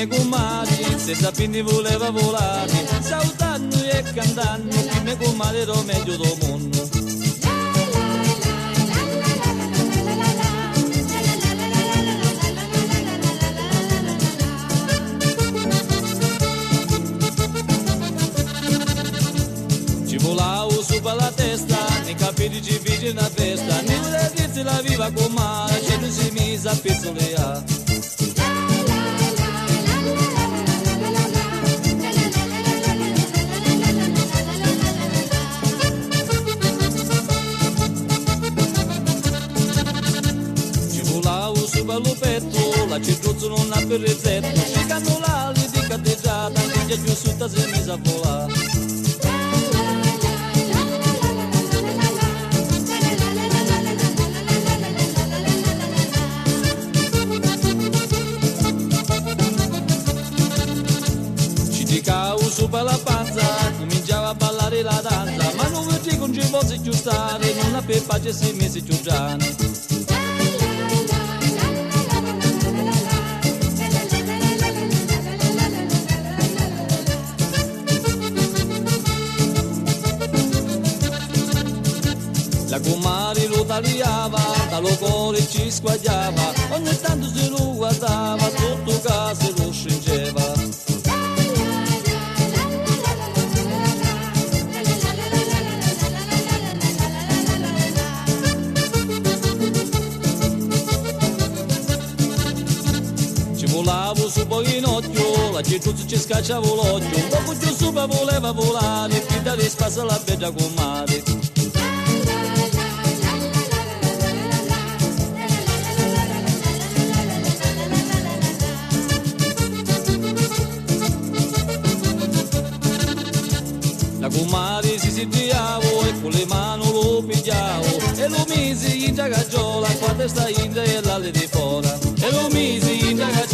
me comari, se sapini voleva volare, saltando e cantando, chi me comari era meglio del mondo. Ci volavo su per la testa, nei capelli ci fece una festa, nei ragazzi la viva comare, c'è lui si mise a pizzoleare. Lupetto, la citruzzo non ha per ricetto, cercando l'ali di catteggiata, anche giù su si è messa a volare. Ci ticavo su per la panza, cominciava a ballare la danza, ma non vedi con ci fosse più stare, non la peppa ci si è messa più già. La comare lo tagliava, dallo cuore ci squagliava, ogni tanto se lo guardava, sotto casa lo stringeva. Ci volavo su poi in occhio, la citruzza ci scacciava l'occhio, dopo giù sopra voleva volare, e da lì spassa la bella comare. La comare si sediavo e con le mani lo pigliavo e lo misi in giagaggiola, qua testa in e l'alle di fora e lo misi in giagaggiola.